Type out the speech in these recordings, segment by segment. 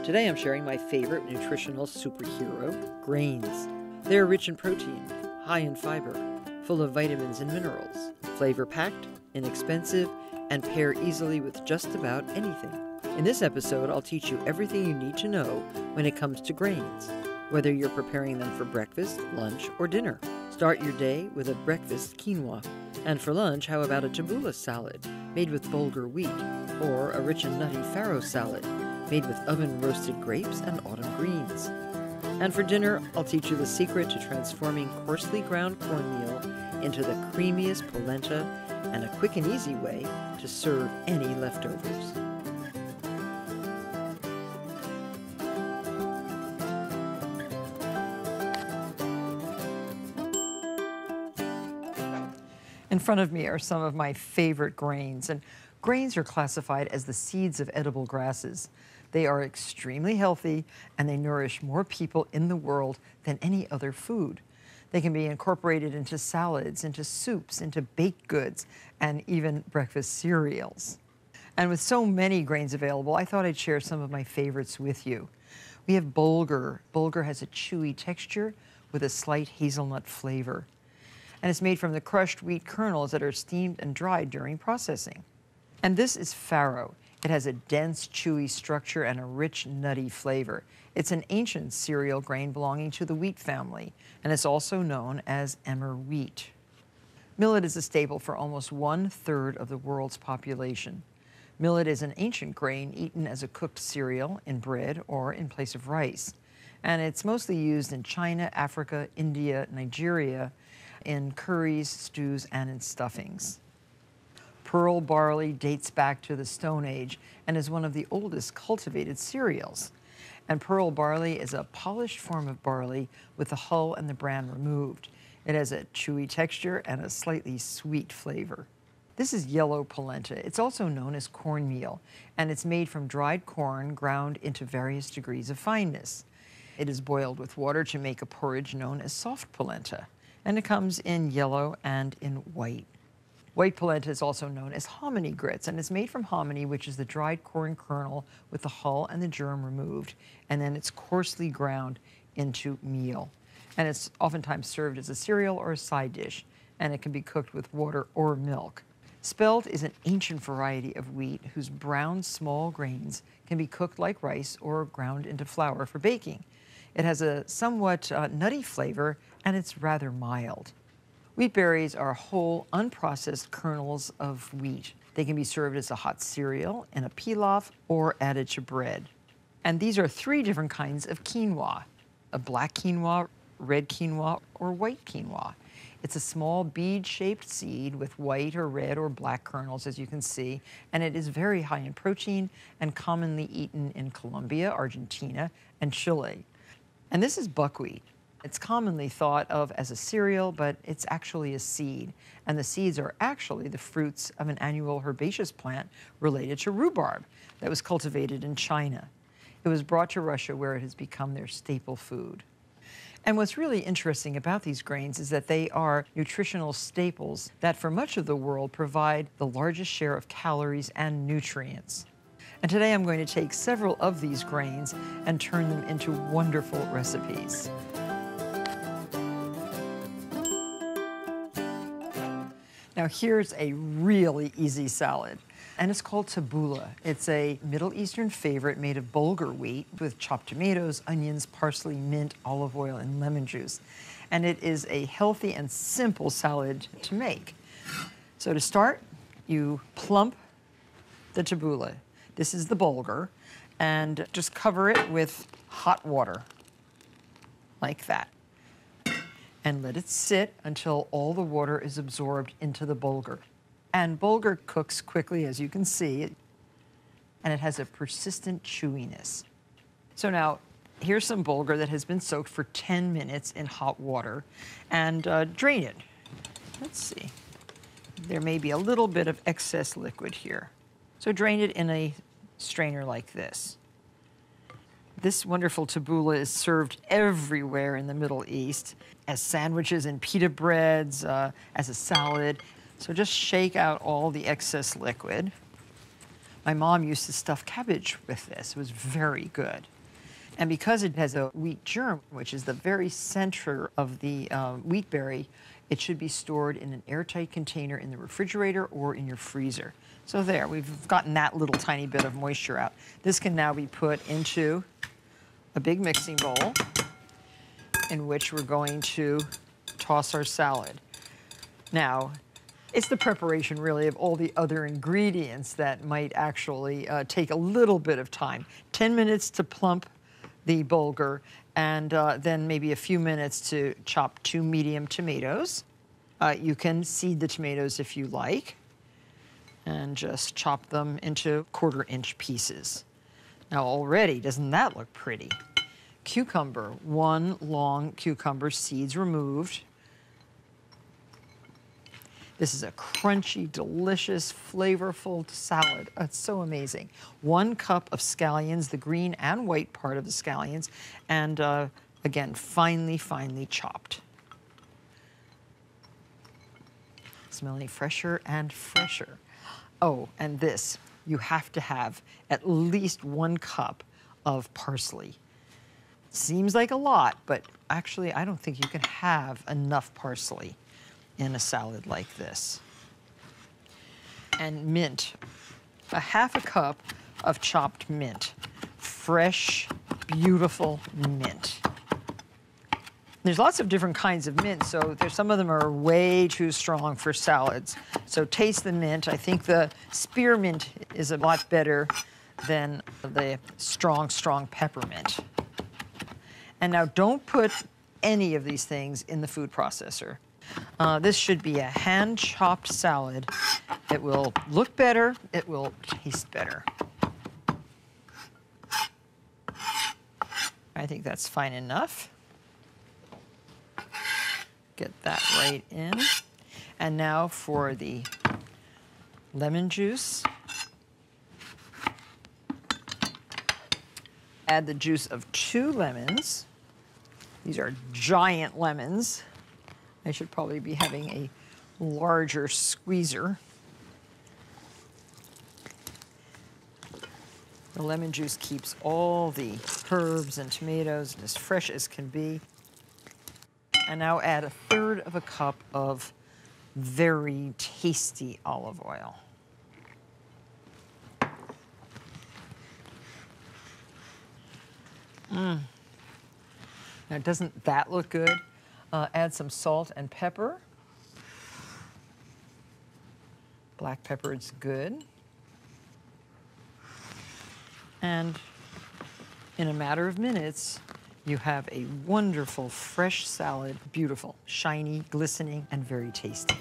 Today I'm sharing my favorite nutritional superhero, grains. They are rich in protein, high in fiber, full of vitamins and minerals, flavor-packed, inexpensive, and pair easily with just about anything. In this episode, I'll teach you everything you need to know when it comes to grains, whether you're preparing them for breakfast, lunch, or dinner. Start your day with a breakfast quinoa. And for lunch, how about a tabbouleh salad made with bulgur wheat, or a rich and nutty farro salad made with oven-roasted grapes and autumn greens. And for dinner, I'll teach you the secret to transforming coarsely ground cornmeal into the creamiest polenta and a quick and easy way to serve any leftovers. In front of me are some of my favorite grains, and grains are classified as the seeds of edible grasses. They are extremely healthy, and they nourish more people in the world than any other food. They can be incorporated into salads, into soups, into baked goods, and even breakfast cereals. And with so many grains available, I thought I'd share some of my favorites with you. We have bulgur. Bulgur has a chewy texture with a slight hazelnut flavor. And it's made from the crushed wheat kernels that are steamed and dried during processing. And this is farro. It has a dense, chewy structure and a rich, nutty flavor. It's an ancient cereal grain belonging to the wheat family, and it's also known as emmer wheat. Millet is a staple for almost 1/3 of the world's population. Millet is an ancient grain eaten as a cooked cereal, in bread, or in place of rice. And it's mostly used in China, Africa, India, Nigeria, in curries, stews, and in stuffings. Pearl barley dates back to the Stone Age and is one of the oldest cultivated cereals. And pearl barley is a polished form of barley with the hull and the bran removed. It has a chewy texture and a slightly sweet flavor. This is yellow polenta. It's also known as cornmeal, and it's made from dried corn ground into various degrees of fineness. It is boiled with water to make a porridge known as soft polenta, and it comes in yellow and in white. White polenta is also known as hominy grits, and it's made from hominy, which is the dried corn kernel with the hull and the germ removed, and then it's coarsely ground into meal. And it's oftentimes served as a cereal or a side dish, and it can be cooked with water or milk. Spelt is an ancient variety of wheat whose brown, small grains can be cooked like rice or ground into flour for baking. It has a somewhat nutty flavor, and it's rather mild. Wheat berries are whole, unprocessed kernels of wheat. They can be served as a hot cereal, in a pilaf, or added to bread. And these are 3 different kinds of quinoa: a black quinoa, red quinoa, or white quinoa. It's a small bead-shaped seed with white or red or black kernels, as you can see, and it is very high in protein and commonly eaten in Colombia, Argentina, and Chile. And this is buckwheat. It's commonly thought of as a cereal, but it's actually a seed. And the seeds are actually the fruits of an annual herbaceous plant related to rhubarb that was cultivated in China. It was brought to Russia, where it has become their staple food. And what's really interesting about these grains is that they are nutritional staples that for much of the world provide the largest share of calories and nutrients. And today I'm going to take several of these grains and turn them into wonderful recipes. Now here's a really easy salad, and it's called tabbouleh. It's a Middle Eastern favorite made of bulgur wheat with chopped tomatoes, onions, parsley, mint, olive oil, and lemon juice. And it is a healthy and simple salad to make. So to start, you plump the tabbouleh. This is the bulgur, and just cover it with hot water, like that. And let it sit until all the water is absorbed into the bulgur. And bulgur cooks quickly, as you can see, and it has a persistent chewiness. So now, here's some bulgur that has been soaked for 10 minutes in hot water, and drain it. Let's see. There may be a little bit of excess liquid here. So drain it in a strainer like this. This wonderful tabbouleh is served everywhere in the Middle East, as sandwiches and pita breads, as a salad. So just shake out all the excess liquid. My mom used to stuff cabbage with this. It was very good. And because it has a wheat germ, which is the very center of the wheat berry, it should be stored in an airtight container in the refrigerator or in your freezer. So there, we've gotten that little tiny bit of moisture out. This can now be put into a big mixing bowl in which we're going to toss our salad. Now, it's the preparation, really, of all the other ingredients that might actually take a little bit of time. 10 minutes to plump the bulgur, and then maybe a few minutes to chop 2 medium tomatoes. You can seed the tomatoes if you like, and just chop them into 1/4-inch pieces. Now already, doesn't that look pretty? Cucumber, 1 long cucumber, seeds removed. This is a crunchy, delicious, flavorful salad. It's so amazing. 1 cup of scallions, the green and white part of the scallions, and again, finely, finely chopped. Smelling fresher and fresher. Oh, and this, you have to have at least 1 cup of parsley. Seems like a lot, but actually I don't think you can have enough parsley in a salad like this. And mint, 1/2 cup of chopped mint. Fresh, beautiful mint. There's lots of different kinds of mint, so some of them are way too strong for salads. So taste the mint. I think the spearmint is a lot better than the strong, strong peppermint. And now don't put any of these things in the food processor. This should be a hand-chopped salad. It will look better, it will taste better. I think that's fine enough. Get that right in. And now for the lemon juice. Add the juice of 2 lemons. These are giant lemons. I should probably be having a larger squeezer. The lemon juice keeps all the herbs and tomatoes as fresh as can be. And now add 1/3 cup of very tasty olive oil. Now, doesn't that look good? Add some salt and pepper. Black pepper is good. And in a matter of minutes, you have a wonderful fresh salad, beautiful, shiny, glistening, and very tasty.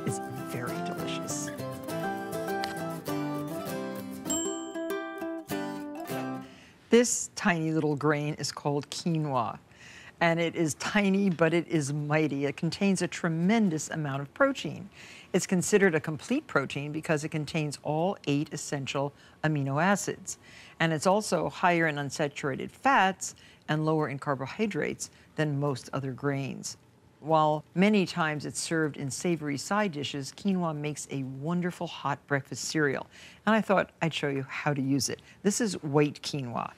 It's very delicious. This tiny little grain is called quinoa, and it is tiny, but it is mighty. It contains a tremendous amount of protein. It's considered a complete protein because it contains all 8 essential amino acids. And it's also higher in unsaturated fats and lower in carbohydrates than most other grains. While many times it's served in savory side dishes, quinoa makes a wonderful hot breakfast cereal. And I thought I'd show you how to use it. This is white quinoa.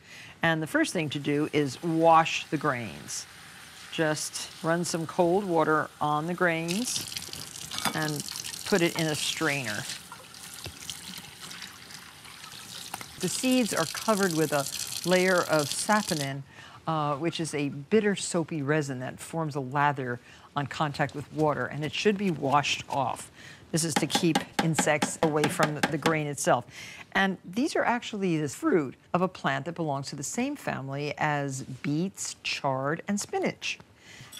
And the first thing to do is wash the grains. Just run some cold water on the grains and put it in a strainer. The seeds are covered with a layer of saponin, which is a bitter soapy resin that forms a lather on contact with water, and it should be washed off. This is to keep insects away from the grain itself. And these are actually the fruit of a plant that belongs to the same family as beets, chard, and spinach.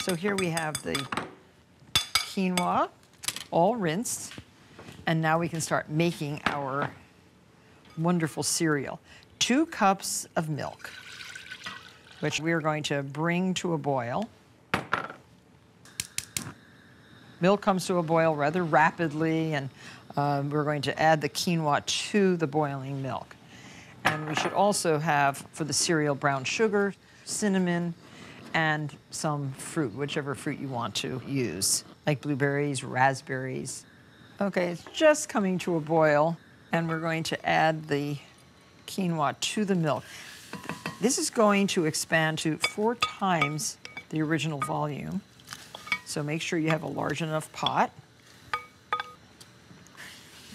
So here we have the quinoa, all rinsed, and now we can start making our wonderful cereal. 2 cups of milk, which we're going to bring to a boil. Milk comes to a boil rather rapidly, and we're going to add the quinoa to the boiling milk. And we should also have, for the cereal, brown sugar, cinnamon, and some fruit, whichever fruit you want to use, like blueberries, raspberries. Okay, it's just coming to a boil. And we're going to add the quinoa to the milk. This is going to expand to 4 times the original volume. So make sure you have a large enough pot.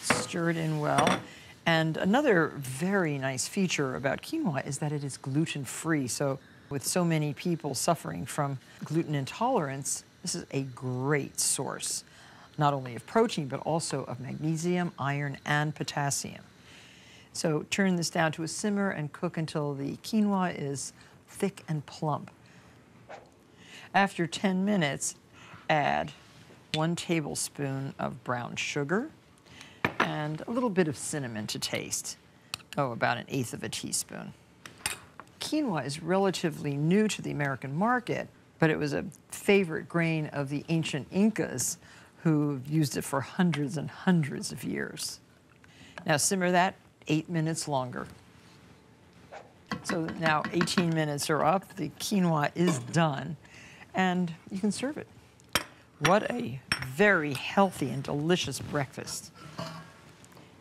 Stir it in well. And another very nice feature about quinoa is that it is gluten-free. So with so many people suffering from gluten intolerance, this is a great source, not only of protein, but also of magnesium, iron, and potassium. So turn this down to a simmer and cook until the quinoa is thick and plump. After 10 minutes, add 1 tablespoon of brown sugar and a little bit of cinnamon to taste. Oh, about 1/8 of a teaspoon. Quinoa is relatively new to the American market, but it was a favorite grain of the ancient Incas who used it for hundreds and hundreds of years. Now simmer that 8 minutes longer. So now 18 minutes are up, the quinoa is done, and you can serve it. What a very healthy and delicious breakfast.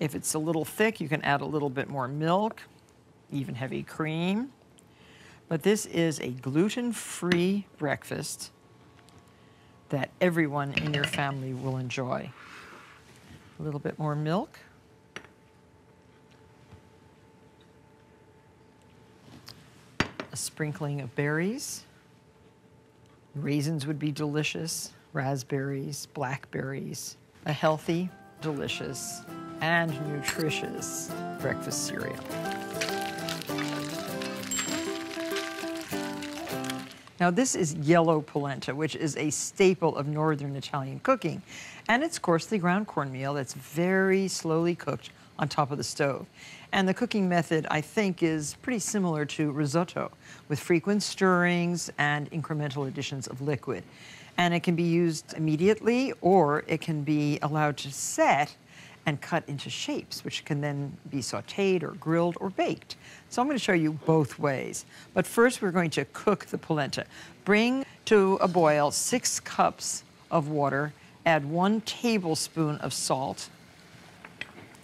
If it's a little thick, you can add a little bit more milk, even heavy cream. But this is a gluten-free breakfast that everyone in your family will enjoy. A little bit more milk. A sprinkling of berries. Raisins would be delicious. Raspberries, blackberries. A healthy, delicious, and nutritious breakfast cereal. Now this is yellow polenta, which is a staple of northern Italian cooking. And it's coarsely ground cornmeal that's very slowly cooked on top of the stove. And the cooking method, I think, is pretty similar to risotto, with frequent stirrings and incremental additions of liquid. And it can be used immediately, or it can be allowed to set and cut into shapes, which can then be sautéed or grilled or baked. So I'm going to show you both ways. But first we're going to cook the polenta. Bring to a boil 6 cups of water, add 1 tablespoon of salt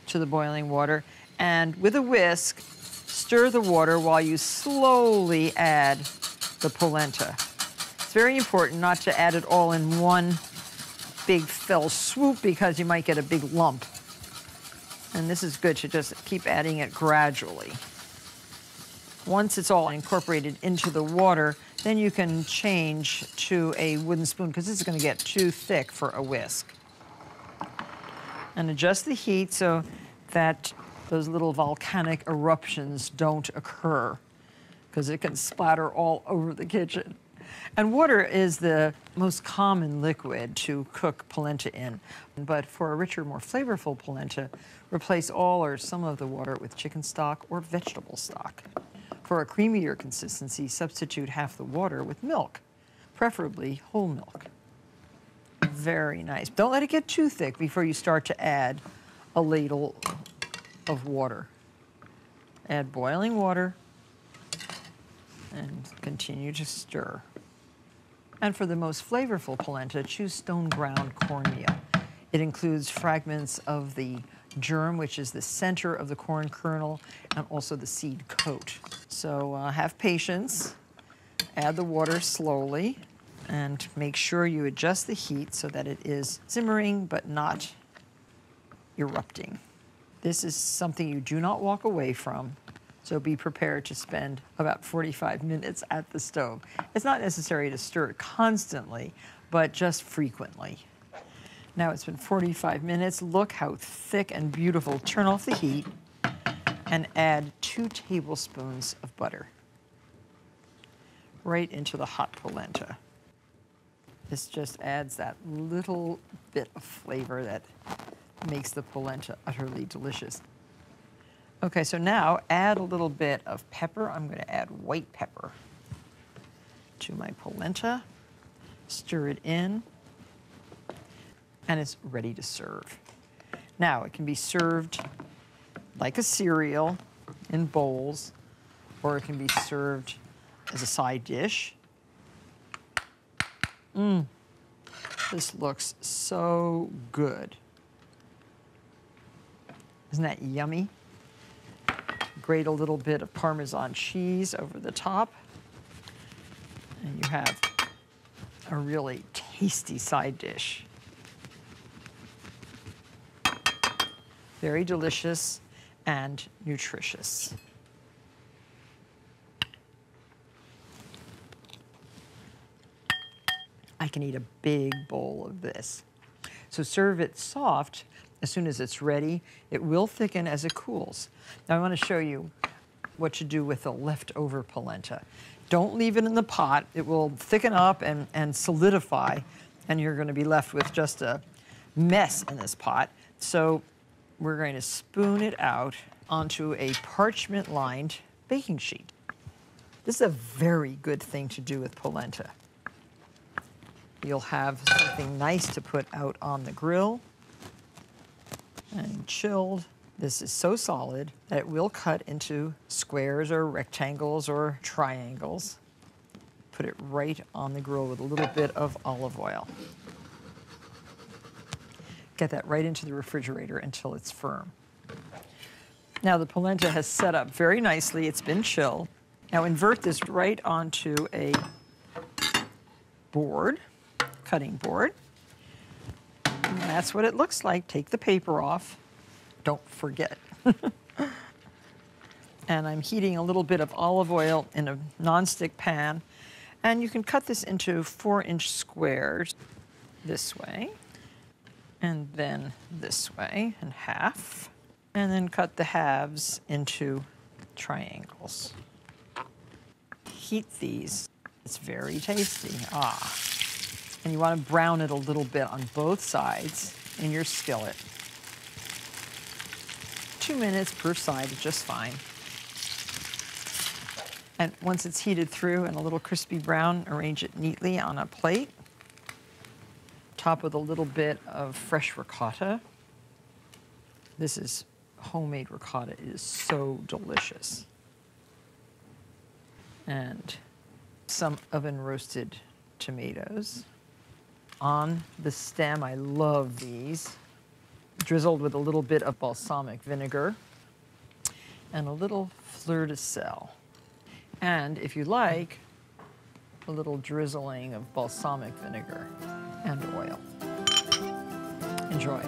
to the boiling water, and with a whisk, stir the water while you slowly add the polenta. It's very important not to add it all in one big fell swoop because you might get a big lump. And this is good to just keep adding it gradually. Once it's all incorporated into the water, then you can change to a wooden spoon because this is going to get too thick for a whisk. And adjust the heat so that those little volcanic eruptions don't occur because it can splatter all over the kitchen. And water is the most common liquid to cook polenta in. But for a richer, more flavorful polenta, replace all or some of the water with chicken stock or vegetable stock. For a creamier consistency, substitute half the water with milk, preferably whole milk. Very nice. Don't let it get too thick before you start to add a ladle of water. Add boiling water and continue to stir. And for the most flavorful polenta, choose stone ground cornmeal. It includes fragments of the germ, which is the center of the corn kernel, and also the seed coat. So have patience, add the water slowly, and make sure you adjust the heat so that it is simmering but not erupting. This is something you do not walk away from, so be prepared to spend about 45 minutes at the stove. It's not necessary to stir it constantly, but just frequently. Now it's been 45 minutes. Look how thick and beautiful. Turn off the heat and add 2 tablespoons of butter right into the hot polenta. This just adds that little bit of flavor that makes the polenta utterly delicious. Okay, so now add a little bit of pepper. I'm going to add white pepper to my polenta. Stir it in, and it's ready to serve. Now, it can be served like a cereal in bowls, or it can be served as a side dish. This looks so good. Isn't that yummy? Grate a little bit of Parmesan cheese over the top, and you have a really tasty side dish. Very delicious and nutritious. I can eat a big bowl of this. So serve it soft as soon as it's ready. It will thicken as it cools. Now I want to show you what to do with the leftover polenta. Don't leave it in the pot. It will thicken up and solidify, and you're going to be left with just a mess in this pot. So we're going to spoon it out onto a parchment-lined baking sheet. This is a very good thing to do with polenta. You'll have something nice to put out on the grill and chilled. This is so solid that it will cut into squares or rectangles or triangles. Put it right on the grill with a little bit of olive oil. Get that right into the refrigerator until it's firm. Now the polenta has set up very nicely. It's been chilled. Now invert this right onto a board, cutting board. And that's what it looks like. Take the paper off. Don't forget. And I'm heating a little bit of olive oil in a nonstick pan. And you can cut this into 4-inch squares this way, and then this way in half, and then cut the halves into triangles. Heat these. It's very tasty. Ah. And you want to brown it a little bit on both sides in your skillet. 2 minutes per side is just fine. And once it's heated through and a little crispy brown, arrange it neatly on a plate. Top with a little bit of fresh ricotta. This is homemade ricotta. It is so delicious. And some oven roasted tomatoes. On the stem, I love these. Drizzled with a little bit of balsamic vinegar and a little fleur de sel. And if you like, a little drizzling of balsamic vinegar and oil. Enjoy.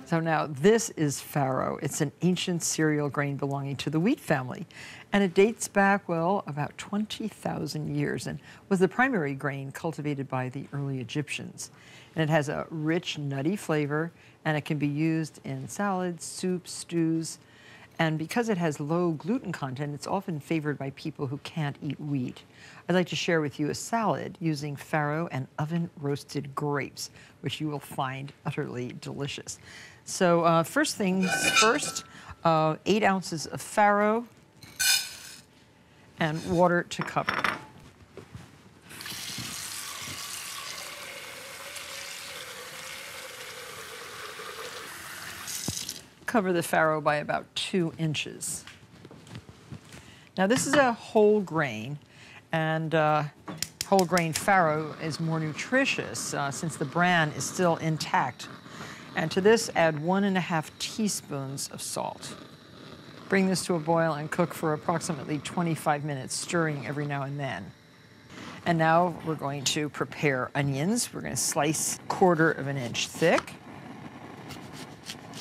So now this is farro. It's an ancient cereal grain belonging to the wheat family. And it dates back, well, about 20,000 years and was the primary grain cultivated by the early Egyptians. And it has a rich, nutty flavor, and it can be used in salads, soups, stews. And because it has low gluten content, it's often favored by people who can't eat wheat. I'd like to share with you a salad using farro and oven-roasted grapes, which you will find utterly delicious. So first things first, 8 ounces of farro and water to cover. Cover the farro by about 2 inches. Now this is a whole grain, and whole grain farro is more nutritious since the bran is still intact. And to this, add 1½ teaspoons of salt. Bring this to a boil and cook for approximately 25 minutes, stirring every now and then. And now we're going to prepare onions. We're going to slice 1/4 of an inch thick.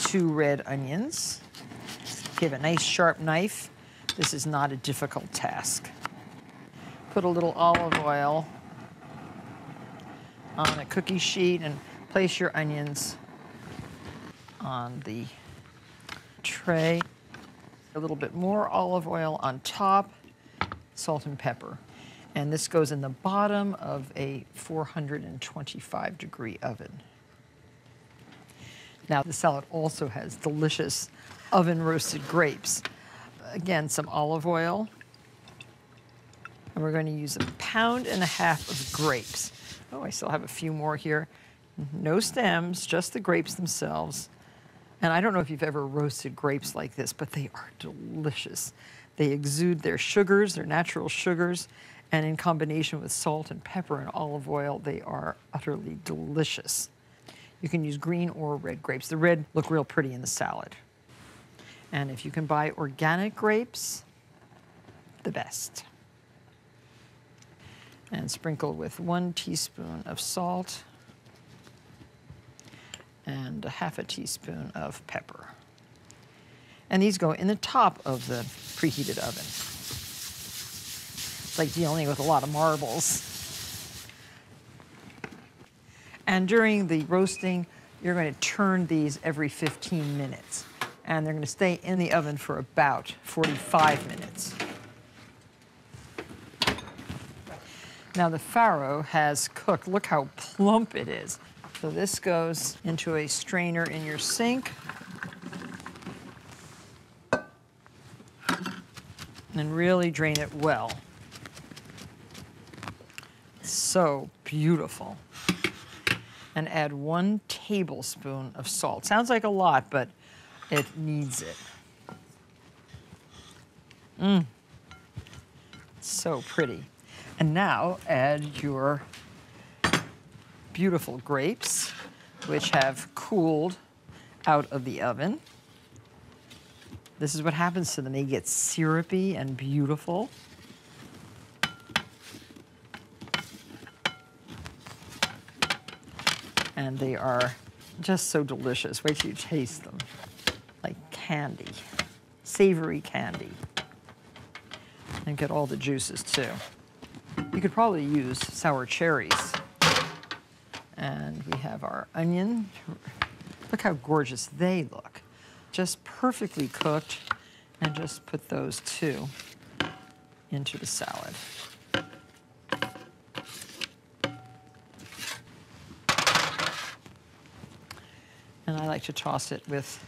2 red onions. If you have a nice sharp knife, this is not a difficult task. Put a little olive oil on a cookie sheet and place your onions on the tray. A little bit more olive oil on top, salt and pepper. And this goes in the bottom of a 425-degree oven. Now, the salad also has delicious oven-roasted grapes. Again, some olive oil. And we're going to use 1.5 pounds of grapes. Oh, I still have a few more here. No stems, just the grapes themselves. And I don't know if you've ever roasted grapes like this, but they are delicious. They exude their sugars, their natural sugars, and in combination with salt and pepper and olive oil, they are utterly delicious. You can use green or red grapes. The red look real pretty in the salad. And if you can buy organic grapes, the best. And sprinkle with 1 teaspoon of salt and ½ a teaspoon of pepper. And these go in the top of the preheated oven. It's like dealing with a lot of marbles. And during the roasting, you're going to turn these every 15 minutes. And they're going to stay in the oven for about 45 minutes. Now the farro has cooked. Look how plump it is. So this goes into a strainer in your sink. And really drain it well. So beautiful. And add 1 tablespoon of salt. Sounds like a lot, but it needs it. So pretty. And now add your beautiful grapes, which have cooled out of the oven. This is what happens to them. They get syrupy and beautiful. And they are just so delicious. Wait till you taste them. Like candy, savory candy. And get all the juices too. You could probably use sour cherries. And we have our onion. Look how gorgeous they look. Just perfectly cooked. And just put those 2 into the salad. And I like to toss it with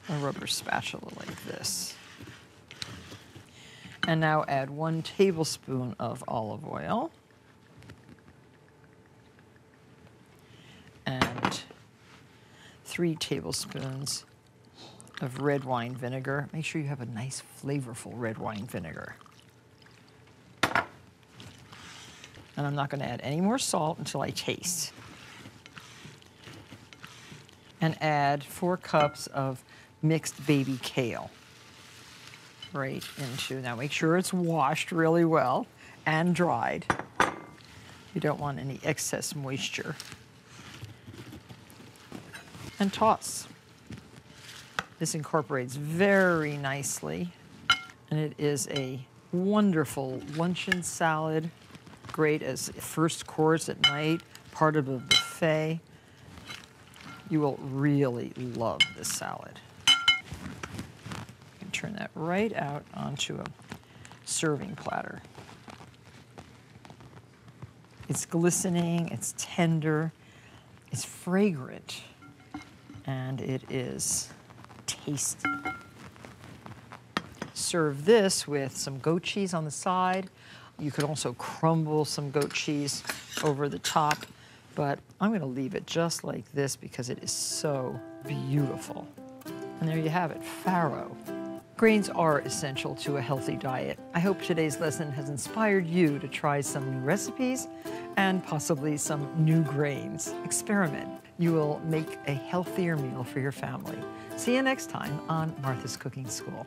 a rubber spatula like this. And now add 1 tablespoon of olive oil. And 3 tablespoons of red wine vinegar. Make sure you have a nice flavorful red wine vinegar. And I'm not going to add any more salt until I taste. And add 4 cups of mixed baby kale right into, now make sure it's washed really well and dried. You don't want any excess moisture. And toss. This incorporates very nicely, and it is a wonderful luncheon salad, great as first course at night, part of a buffet. You will really love this salad. You can turn that right out onto a serving platter. It's glistening, it's tender, it's fragrant, and it is tasty. Serve this with some goat cheese on the side. You could also crumble some goat cheese over the top, but I'm going to leave it just like this because it is so beautiful. And there you have it, farro. Grains are essential to a healthy diet. I hope today's lesson has inspired you to try some new recipes and possibly some new grains. Experiment. You will make a healthier meal for your family. See you next time on Martha's Cooking School.